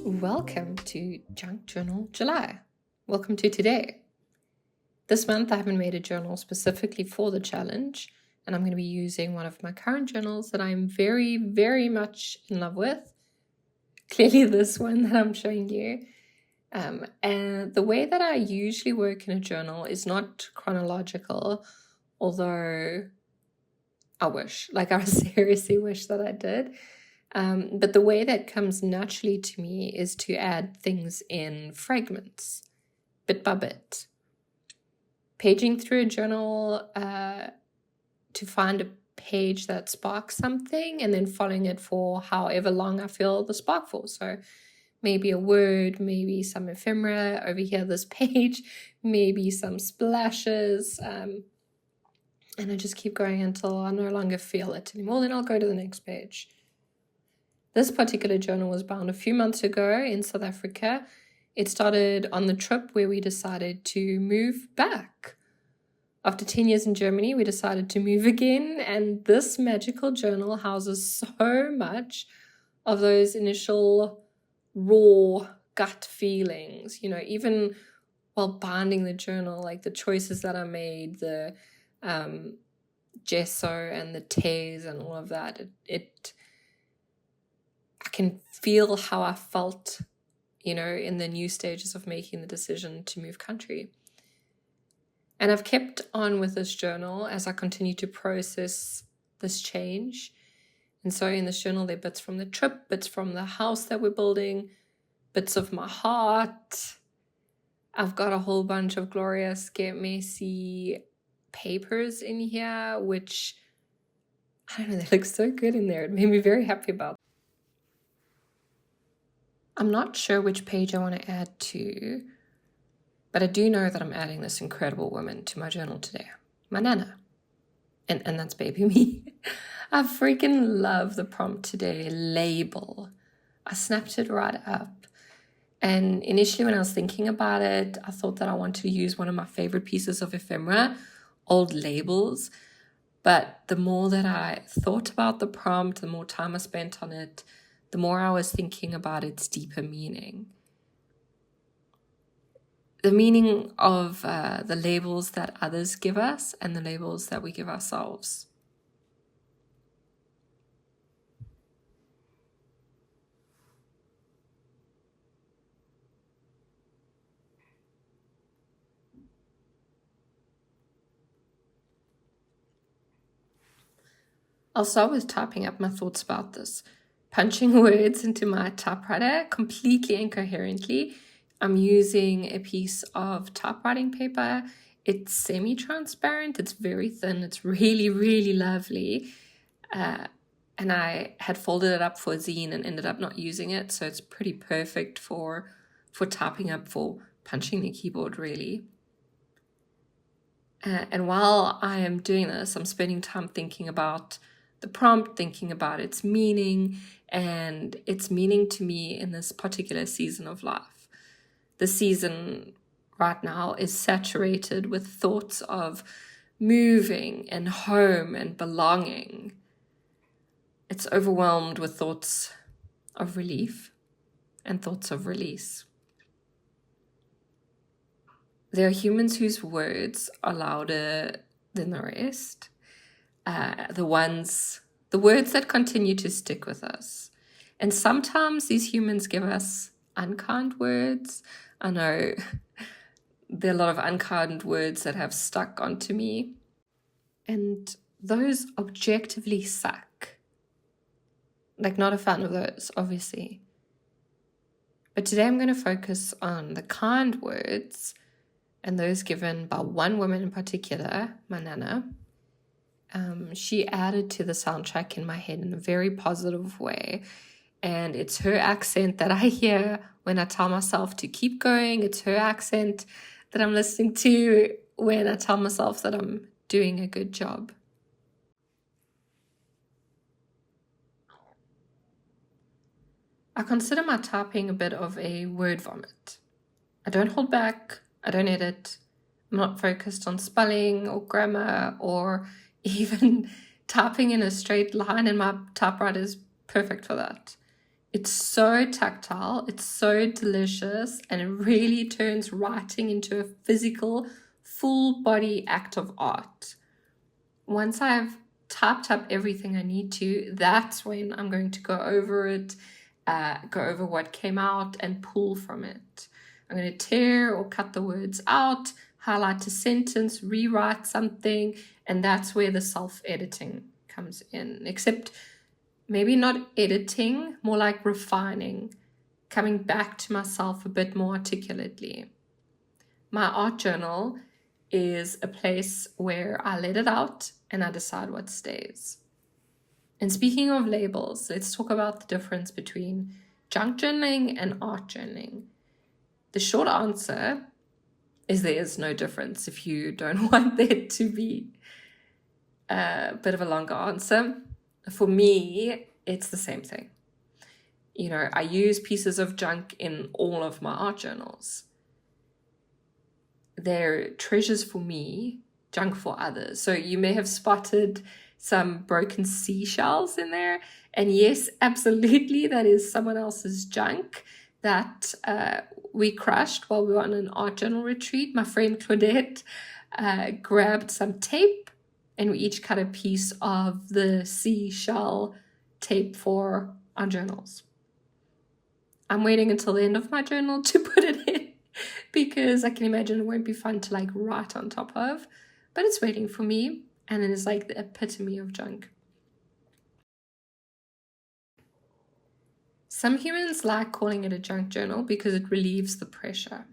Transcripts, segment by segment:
Welcome to Junk Journal July. Welcome to today. This month I haven't made a journal specifically for the challenge, and I'm going to be using one of my current journals that I'm very, very much in love with. Clearly this one that I'm showing you. And the way that I usually work in a journal is not chronological, although I seriously wish that I did. But the way that comes naturally to me is to add things in fragments, bit by bit. Paging through a journal to find a page that sparks something and then following it for however long I feel the spark for. So maybe a word, maybe some ephemera, over here this page, maybe some splashes, and I just keep going until I no longer feel it anymore. Then I'll go to the next page. This particular journal was bound a few months ago in South Africa. It started on the trip where we decided to move back. After 10 years in Germany, we decided to move again, and this magical journal houses so much of those initial raw gut feelings, even while binding the journal, like the choices that I made, the gesso and the tears and all of that. I can feel how I felt, in the new stages of making the decision to move country. And I've kept on with this journal as I continue to process this change. And so in this journal, there are bits from the trip, bits from the house that we're building, bits of my heart. I've got a whole bunch of glorious, get messy papers in here, which, I don't know, they look so good in there. It made me very happy about them. I'm not sure which page I want to add to, but I do know that I'm adding this incredible woman to my journal today, my Nana. And that's baby me. I freaking love the prompt today, label. I snapped it right up. And initially when I was thinking about it, I thought that I wanted to use one of my favorite pieces of ephemera, old labels. But the more that I thought about the prompt, the more time I spent on it, the more I was thinking about its deeper meaning. The meaning of the labels that others give us and the labels that we give ourselves. I'll start with typing up my thoughts about this. Punching words into my typewriter completely incoherently. I'm using a piece of typewriting paper. It's semi-transparent. It's very thin. It's really, really lovely. And I had folded it up for a zine and ended up not using it. So it's pretty perfect for typing up, for punching the keyboard, really. And while I am doing this, I'm spending time thinking about the prompt, thinking about its meaning and its meaning to me in this particular season of life. The season right now is saturated with thoughts of moving and home and belonging. It's overwhelmed with thoughts of relief and thoughts of release. There are humans whose words are louder than the rest. The words that continue to stick with us. And sometimes these humans give us unkind words. I know there are a lot of unkind words that have stuck onto me. And those objectively suck. Not a fan of those, obviously. But today I'm going to focus on the kind words and those given by one woman in particular, my Nana. She added to the soundtrack in my head in a very positive way. And it's her accent that I hear when I tell myself to keep going. It's her accent that I'm listening to when I tell myself that I'm doing a good job. I consider my typing a bit of a word vomit. I don't hold back. I don't edit. I'm not focused on spelling or grammar or even typing in a straight line, and my typewriter is perfect for that. It's so tactile, it's so delicious, and it really turns writing into a physical, full body act of art. Once I've typed up everything I need to, that's when I'm going to go over it, go over what came out and pull from it. I'm going to tear or cut the words out, highlight a sentence, rewrite something, and that's where the self-editing comes in. Except maybe not editing, more like refining, coming back to myself a bit more articulately. My art journal is a place where I let it out and I decide what stays. And speaking of labels, let's talk about the difference between junk journaling and art journaling. The short answer is there is no difference if you don't want there to be a bit of a longer answer. For me, it's the same thing. You know, I use pieces of junk in all of my art journals. They're treasures for me, junk for others. So you may have spotted some broken seashells in there. And yes, absolutely, that is someone else's junk that we crushed while we were on an art journal retreat. My friend Claudette grabbed some tape and we each cut a piece of the seashell tape for our journals. I'm waiting until the end of my journal to put it in because I can imagine it won't be fun to like write on top of, but it's waiting for me, and it is like the epitome of junk. Some humans like calling it a junk journal because it relieves the pressure.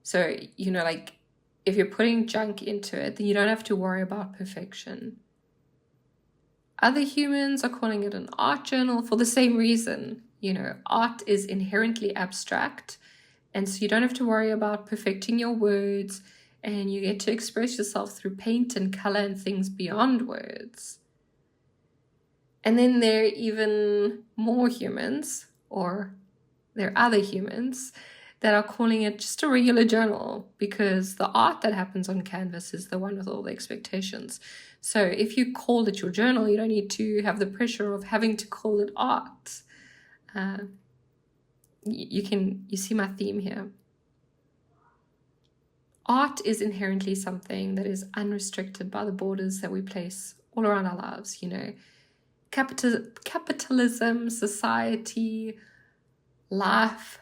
So, you know, like if you're putting junk into it, then you don't have to worry about perfection. Other humans are calling it an art journal for the same reason. You know, art is inherently abstract, and so you don't have to worry about perfecting your words, and you get to express yourself through paint and color and things beyond words. And then there are even more humans, or there are other humans, that are calling it just a regular journal because the art that happens on canvas is the one with all the expectations. So if you call it your journal, you don't need to have the pressure of having to call it art. You see my theme here. Art is inherently something that is unrestricted by the borders that we place all around our lives, you know. Capitalism, society, life,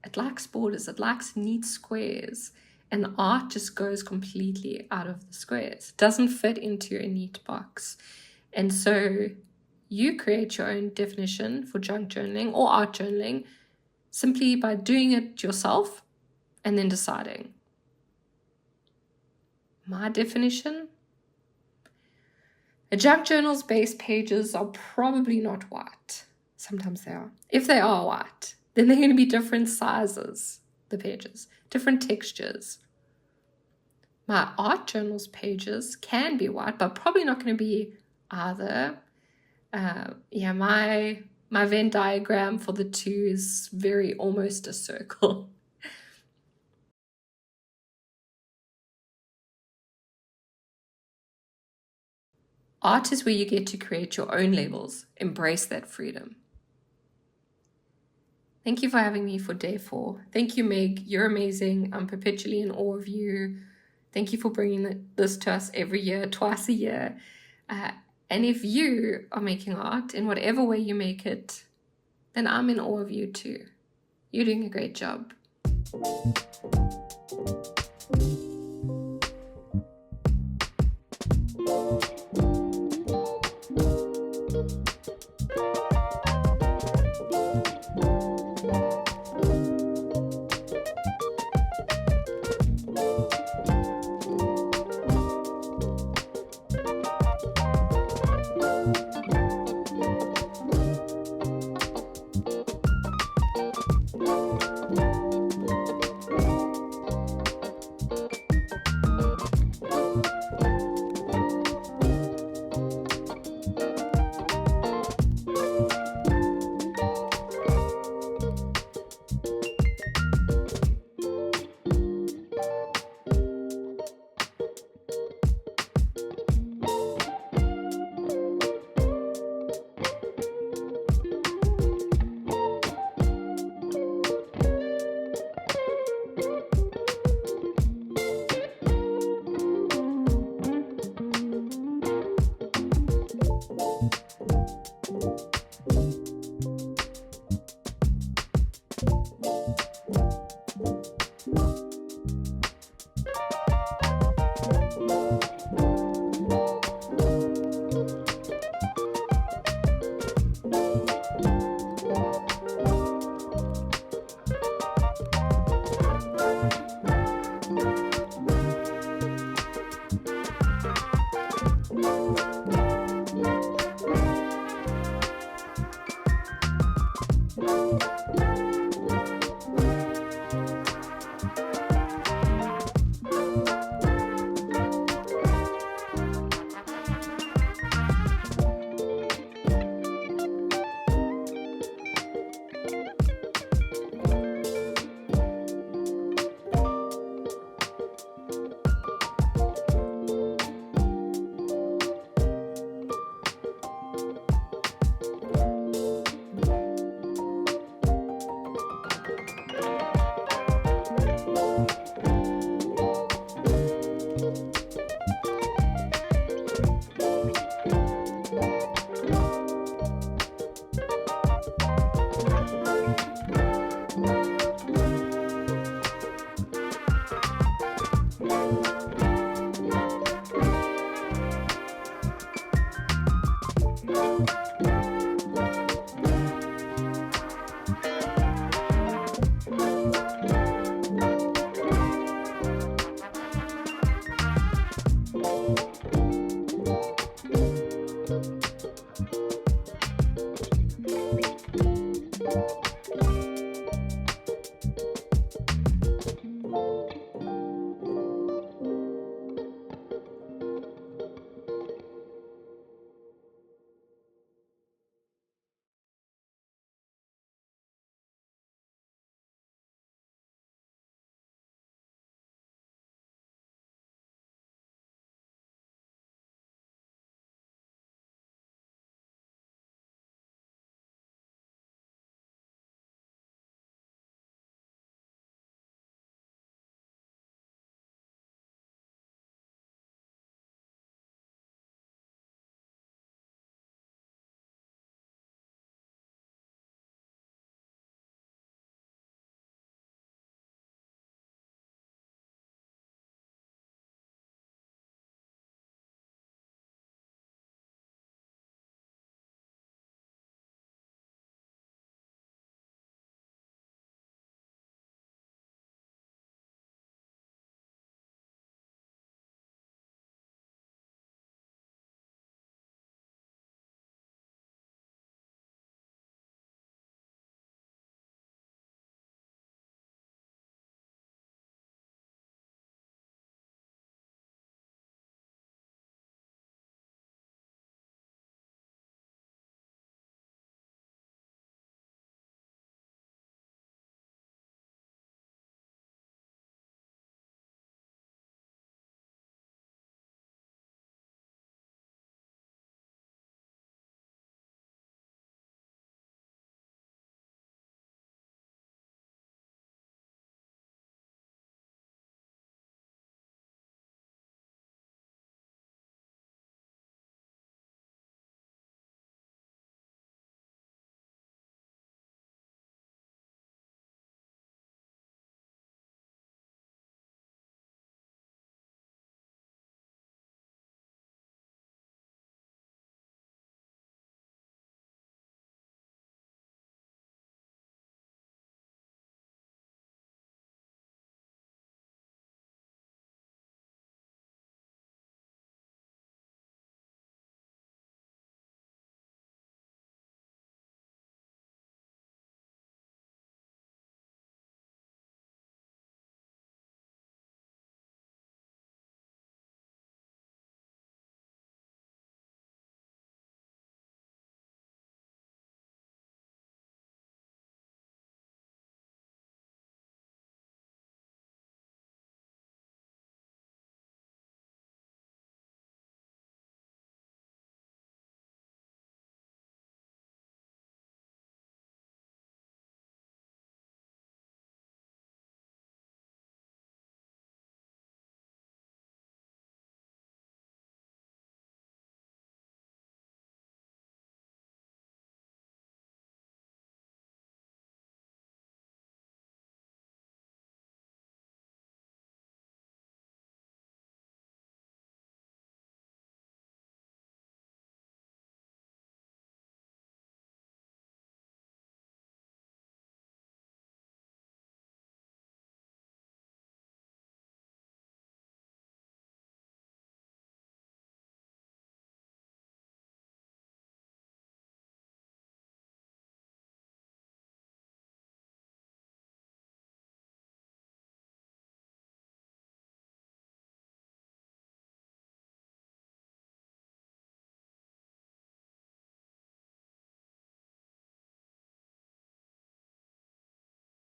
it lacks borders, it lacks neat squares, and art just goes completely out of the squares. It doesn't fit into a neat box. And so you create your own definition for junk journaling or art journaling simply by doing it yourself and then deciding. My definition? A junk journal's base pages are probably not white. Sometimes they are. If they are white, then they're going to be different sizes, the pages, different textures. My art journal's pages can be white, but probably not going to be either. My Venn diagram for the two is very almost a circle. Art is where you get to create your own labels. Embrace that freedom. Thank you for having me for day 4. Thank you, Meg. You're amazing. I'm perpetually in awe of you. Thank you for bringing this to us every year, twice a year. And if you are making art in whatever way you make it, then I'm in awe of you too. You're doing a great job.